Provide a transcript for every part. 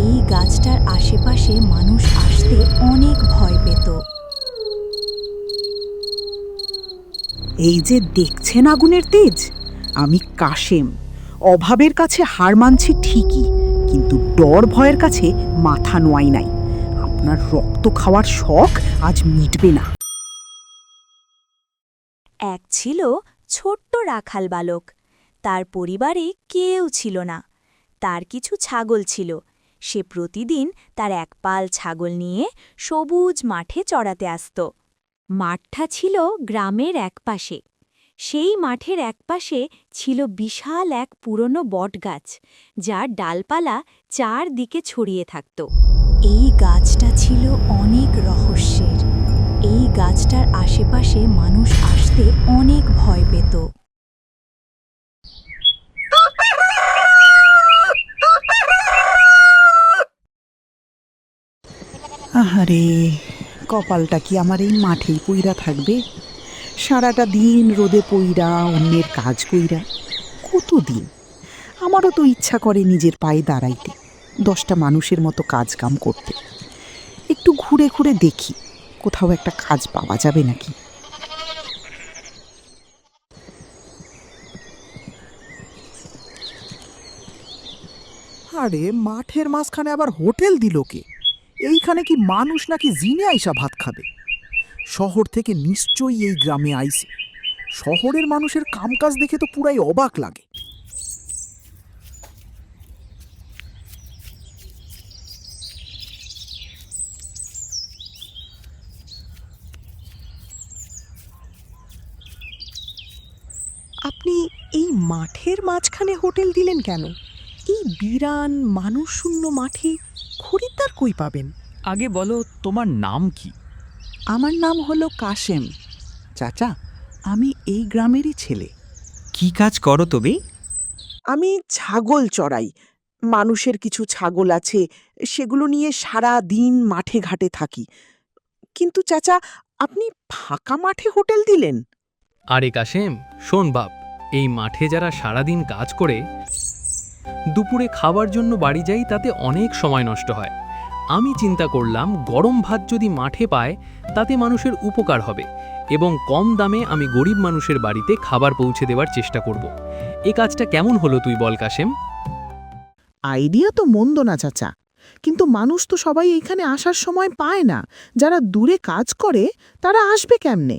এই গাছটার আশেপাশে মানুষ আসতে অনেক ভয় পেত। এই যে দেখছেন আগুনের তেজ, আমি কাশেম। অভাবের কাছে হার মানছি ঠিকই, কিন্তু ডর ভয়ের কাছে মাথা নোয়াই নাই। আপনার রক্ত খাওয়ার শখ আজ মিটবে না। এক ছিল ছোট্ট রাখাল বালক। তার পরিবারে কেউ ছিল না। তার কিছু ছাগল ছিল। সে প্রতিদিন তার এক পাল ছাগল নিয়ে সবুজ মাঠে চড়াতে আসত। মাঠটা ছিল গ্রামের একপাশে। সেই মাঠের একপাশে ছিল বিশাল এক পুরনো বটগাছ, যার ডালপালা চারদিকে ছড়িয়ে থাকত। এই গাছটা ছিল অনেক রহস্যের। এই গাছটার আশেপাশে মানুষ আসতে অনেক ভয় পেত। আহারে, কপালটা কি আমার এই মাঠেই পইরা থাকবে? সারাটা দিন রোদে পইরা, অন্যের কাজ কইরা। কতদিন? আমারও তো ইচ্ছা করে নিজের পায়ে দাঁড়াইতে, 10টা মানুষের মতো কাজ কাম করতে। একটু ঘুরে ঘুরে দেখি কোথাও একটা কাজ পাওয়া যাবে নাকি। আরে, মাঠের মাঝখানে আবার হোটেল দিল কে? এইখানে কি মানুষ নাকি জিনে আইসা ভাত খাবে? শহর থেকে নিশ্চয়ই এই গ্রামে আইছে। শহরের মানুষের কামকাজ দেখে তো পুরাই অবাক লাগে। আপনি এই মাঠের মাঝখানে হোটেল দিলেন কেন? এই বিরান মানুষশূন্য মাঠে খরিদ্দার কই পাবেন? আগে বলো, তোমার নাম কি? আমার নাম হলো কাশেম। চাচা, আমি এই গ্রামেরই ছেলে। কি কাজ করো তবে? আমি ছাগল চড়াই। মানুষের কিছু ছাগল আছে, সেগুলো নিয়ে সারা দিন মাঠে ঘাটে থাকি। কিন্তু চাচা, আপনি ফাঁকা মাঠে হোটেল দিলেন? আরে কাশেম, শোন বাপ, এই মাঠে যারা সারাদিন কাজ করে দুপুরে খাবার জন্য বাড়ি যাই, তাতে অনেক সময় নষ্ট হয়। আমি চিন্তা করলাম গরম ভাত যদি মাঠে পায় তাতে মানুষের উপকার হবে, এবং কম দামে আমি গরিব মানুষের বাড়িতে খাবার পৌঁছে দেওয়ার চেষ্টা করব। এ কাজটা কেমন হলো তুই বল কাশেম? আইডিয়া তো মন্দ না চাচা, কিন্তু মানুষ তো সবাই এইখানে আসার সময় পায় না। যারা দূরে কাজ করে তারা আসবে কেমনে?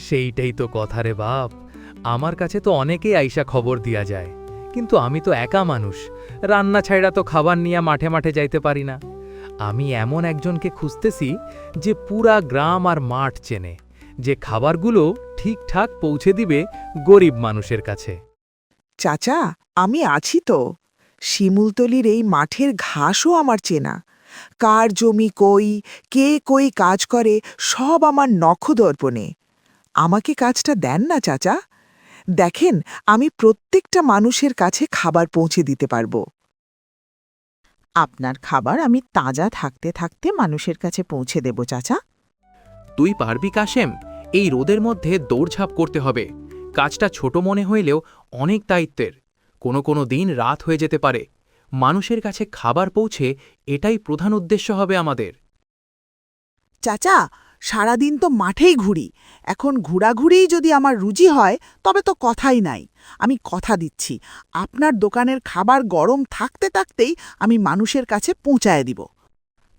সেইটাই তো কথা রে বাপ। আমার কাছে তো অনেকেই আইসা খবর দিয়া যায়, কিন্তু আমি তো একা মানুষ। রান্না ছাইড়া তো খাবার নিয়ে মাঠে মাঠে যাইতে পারি না। আমি এমন একজনকে খুঁজতেছি যে পুরা গ্রাম আর মাঠ চেনে, যে খাবারগুলো ঠিকঠাক পৌঁছে দিবে গরিব মানুষের কাছে। চাচা, আমি আছি তো। শিমুলতলির এই মাঠের ঘাসও আমার চেনা। কার জমি কই, কে কই কাজ করে, সব আমার নখদর্পণে। আমাকে কাজটা দেন না চাচা। দেখেন, আমি প্রত্যেকটা মানুষের কাছে খাবার পৌঁছে দিতে পারবো। আপনার খাবার আমি তাজা থাকতে থাকতে মানুষের কাছে পৌঁছে দেব চাচা। তুই পারবি কাশেম? এই রোদের মধ্যে দৌড়ঝাঁপ করতে হবে। কাজটা ছোট মনে হইলেও অনেক দায়িত্বের। কোনো কোনো দিন রাত হয়ে যেতে পারে। মানুষের কাছে খাবার পৌঁছে এটাই প্রধান উদ্দেশ্য হবে আমাদের। চাচা, সারাদিন তো মাঠেই ঘুরি। এখন ঘোরাঘুরিই যদি আমার রুচি হয় তবে তো কথাই নাই। আমি কথা দিচ্ছি, আপনার দোকানের খাবার গরম থাকতে থাকতেই আমি মানুষের কাছে পৌঁছায় দিব।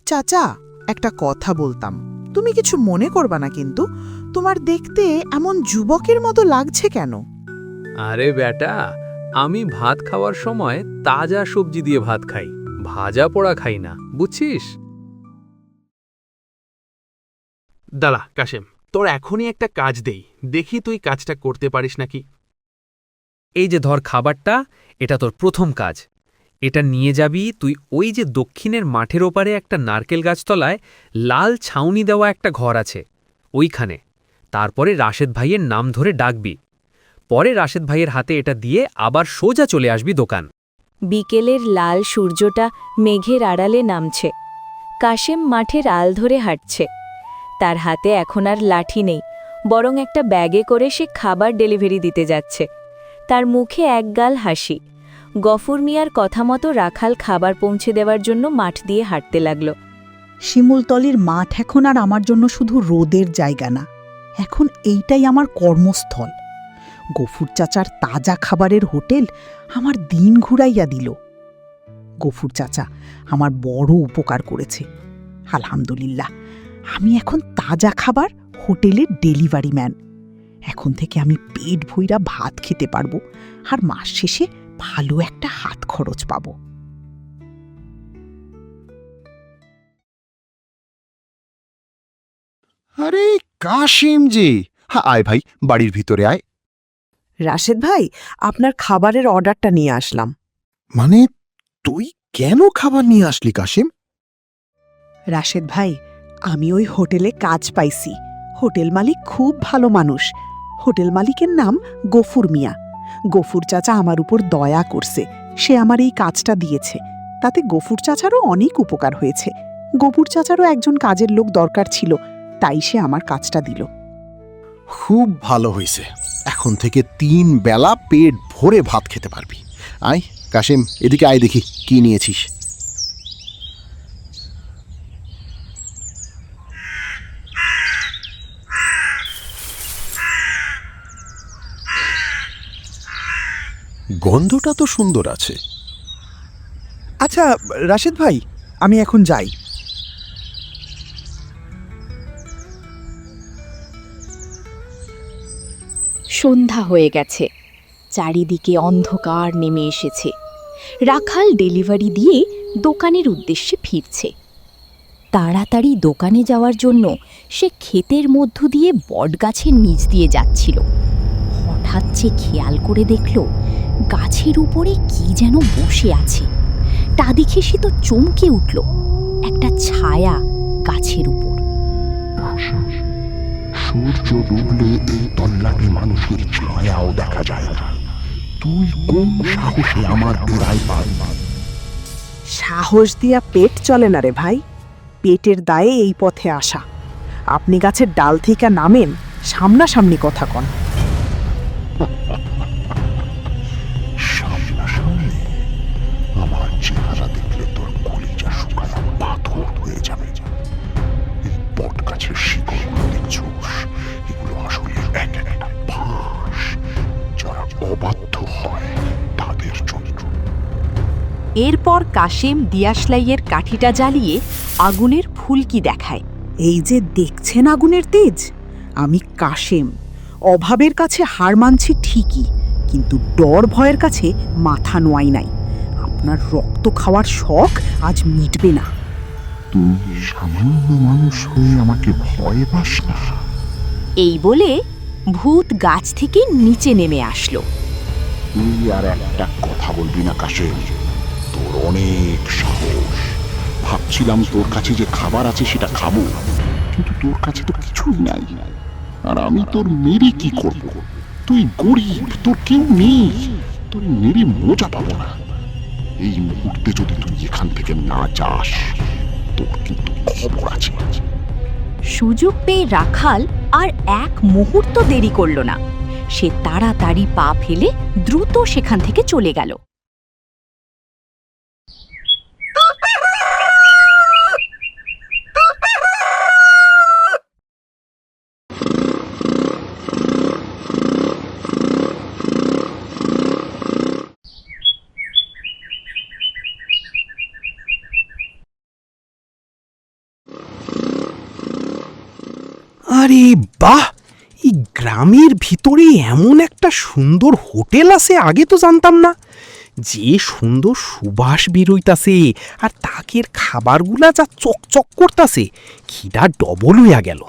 চাচা, একটা কথা বলতাম, তুমি কিছু মনে করবা না কিন্তু? তোমার দেখতে এমন যুবকের মতো লাগছে কেন? আরে বেটা, আমি ভাত খাওয়ার সময় তাজা সবজি দিয়ে ভাত খাই, ভাজা পোড়া খাই না, বুঝছিস? দাঁড়া কাশেম, তোর এখনই একটা কাজ দেই, দেখি তুই কাজটা করতে পারিস নাকি। এই যে ধর খাবারটা, এটা তোর প্রথম কাজ। এটা নিয়ে যাবি তুই ওই যে দক্ষিণের মাঠের ওপারে একটা নারকেল গাছতলায় লাল ছাউনি দেওয়া একটা ঘর আছে, ওইখানে। তারপরে রাশেদ ভাইয়ের নাম ধরে ডাকবি। পরে রাশেদ ভাইয়ের হাতে এটা দিয়ে আবার সোজা চলে আসবি দোকান। বিকেলের লাল সূর্যটা মেঘের আড়ালে নামছে। কাশেম মাঠের আল ধরে হাঁটছে। তার হাতে এখন আর লাঠি নেই, বরং একটা ব্যাগে করে সে খাবার ডেলিভারি দিতে যাচ্ছে। তার মুখে একগাল হাসি। গফুর মিয়ার কথা মতো রাখাল খাবার পৌঁছে দেওয়ার জন্য মাঠ দিয়ে হাঁটতে লাগল। শিমুলতলির মাঠ এখন আর আমার জন্য শুধু রোদের জায়গা না, এখন এইটাই আমার কর্মস্থল। গফুর চাচার তাজা খাবারের হোটেল আমার দিন ঘুরাইয়া দিল। গফুর চাচা আমার বড় উপকার করেছে। আলহামদুলিল্লাহ, আমি এখন তাজা খাবার হোটেলের ডেলিভারি ম্যান। এখন থেকে আমি পেট ভইরা ভাত খেতে পারবো, আর মাস শেষে ভালো একটা হাত খরচ পাবো। আরে কাশিম জি, হ্যাঁ আয় ভাই, বাড়ির ভিতরে আয়। রাশেদ ভাই, আপনার খাবারের অর্ডারটা নিয়ে আসলাম। মানে তুই কেন খাবার নিয়ে আসলি কাশিম? রাশেদ ভাই, আমি ওই হোটেলে কাজ পাইছি। হোটেল মালিক খুব ভালো মানুষ। হোটেল মালিকের নাম গফুর মিয়া। গফুর চাচা আমার উপর দয়া করছে, সে আমার এই কাজটা দিয়েছে। তাতে গফুর চাচারও অনেক উপকার হয়েছে। গফুর চাচারও একজন কাজের লোক দরকার ছিল, তাই সে আমার কাজটা দিল। খুব ভালো হয়েছে, এখন থেকে 3 বেলা পেট ভরে ভাত খেতে পারবি। আয় কাশিম, এদিকে আয়, দেখি কি নিয়েছিস। গন্ধটা তো সুন্দর আছে। আচ্ছা রাশেদ ভাই, আমি এখন যাই। সন্ধ্যা হয়ে গেছে, চারিদিকে অন্ধকার নেমে এসেছে। রাখাল ডেলিভারি দিয়ে দোকানের উদ্দেশ্যে ফিরছে। তাড়াতাড়ি দোকানে যাওয়ার জন্য সে ক্ষেতের মধ্য দিয়ে বটগাছের নিচ দিয়ে যাচ্ছিল। হঠাৎ সে খেয়াল করে দেখল গাছের উপরে কি যেন বসে আছে। তা দেখে সে তো চমকে উঠল, একটা ছায়া গাছের উপর। সূর্য ডুবলে এই তল্লাটে মানুষের ছায়াও দেখা যায় না। তুই কোন সাহসে আমার গোড়ায় পাবি? সাহস দিয়া পেট চলে না রে ভাই, পেটের দায়ে এই পথে আসা। আপনি গাছের ডাল থেকে নামেন, সামনাসামনি কথা কন। সামনাসামনি আমার চেহারা দেখলে তোর কলিজা শুকানো পাথর হয়ে যাবে। এই বট গাছের শিকড়গুলো দেখছোস, এগুলো আসলে এক একটা ফাঁস, যারা অবাধ্য হয় তাদের জন্য। এরপর কাশেম দিয়াশলাইয়ের কাঠিটা জ্বালিয়ে আগুনের ফুলকি দেখায়। এই যে দেখছেন আগুনের তেজ, আমি কাশেম। অভাবের কাছে হার মানছি ঠিকই, কিন্তু ডর ভয়ের কাছে মাথা নোয়াই নাই। আপনার রক্ত খাওয়ার শখ আজ মিটবে না। তুই সামান্য মানুষ হয়ে আমাকে ভয় পাস না? এই বলে ভূত গাছ থেকে নিচে নেমে আসলো। তুই আর একটা কথা বলবি না কাশেম, তোর অনেক সাহস। ভাবছিলাম তোর কাছে যে খাবার আছে সেটা খাবো, কিন্তু তোর কাছে তো কিছুই নাই। আর আমি তোর মেরে কি করব? তুই গরিব, তোর কেউ নেই, তোর মেরে মজা পাবো না। এই মুহূর্তে যদি তুই এখান থেকে না যাস, তোর কিন্তু খবর আছে। সুযোগ পেয়ে রাখাল আর এক মুহূর্ত দেরি করল না। সে তাড়াতাড়ি পা ফেলে দ্রুত সেখান থেকে চলে গেল। আরে বাহ, এই গ্রামের ভিতরে এমন একটা সুন্দর হোটেল আছে, আগে তো জানতাম না। যে সুন্দর সুবাস বেরোইতাছে, আর তাকের খাবারগুলা যা চকচক করতাছে, খিদা ডবল হইয়া গেল।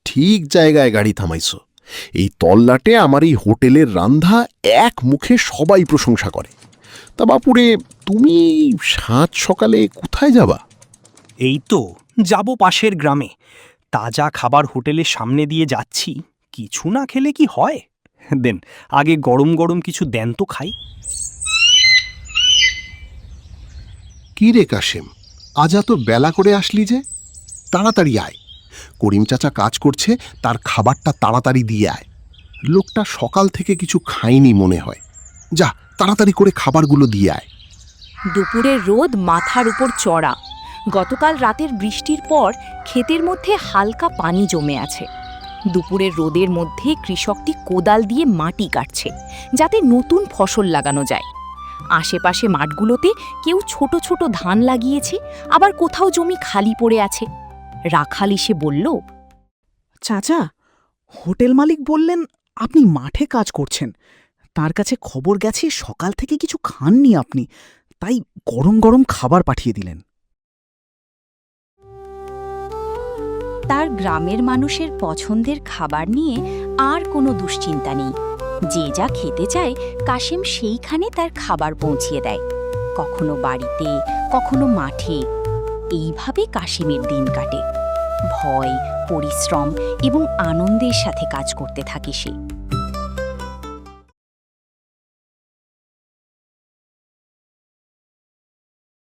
ঠিক জায়গায় গাড়ি থামাইছো। এই তল্লাটে আমার এই হোটেলের রান্ধা এক মুখে সবাই প্রশংসা করে। তা বাপুরে, তুমি সাত সকালে কোথায় যাবা? এই তো যাব পাশের গ্রামে। তাজা খাবার হোটেলের সামনে দিয়ে যাচ্ছি, কিছু না খেলে কি হয়? দেন আগে গরম গরম কিছু দেন তো খাই। কি রে কাশেম, আজ এত বেলা করে আসলি যে? তাড়াতাড়ি আয়, করিম চাচা কাজ করছে, তার খাবারটা তাড়াতাড়ি দিয়ে আয়। লোকটা সকাল থেকে কিছু খায়নি মনে হয়, যা তাড়াতাড়ি করে খাবারগুলো দিয়ে আয়। দুপুরের রোদ মাথার উপর চড়া। গতকাল রাতের বৃষ্টির পর ক্ষেতের মধ্যে হালকা পানি জমে আছে। দুপুরের রোদের মধ্যে কৃষকটি কোদাল দিয়ে মাটি কাটছে, যাতে নতুন ফসল লাগানো যায়। আশেপাশে মাঠগুলোতে কেউ ছোট ছোট ধান লাগিয়েছে, আবার কোথাও জমি খালি পড়ে আছে। রাখাল এসে বলল, চাচা, হোটেল মালিক বললেন আপনি মাঠে কাজ করছেন। তার কাছে খবর গেছে সকাল থেকে কিছু খাননি আপনি, তাই গরম গরম খাবার পাঠিয়ে দিলেন। তার গ্রামের মানুষের পছন্দের খাবার নিয়ে আর কোনো দুশ্চিন্তা নেই। যে যা খেতে চায় কাশেম সেইখানে তার খাবার পৌঁছিয়ে দেয়, কখনো বাড়িতে, কখনো মাঠে। এইভাবে কাশেমের দিন কাটে। ভয়, পরিশ্রম এবং আনন্দের সাথে কাজ করতে থাকে সে।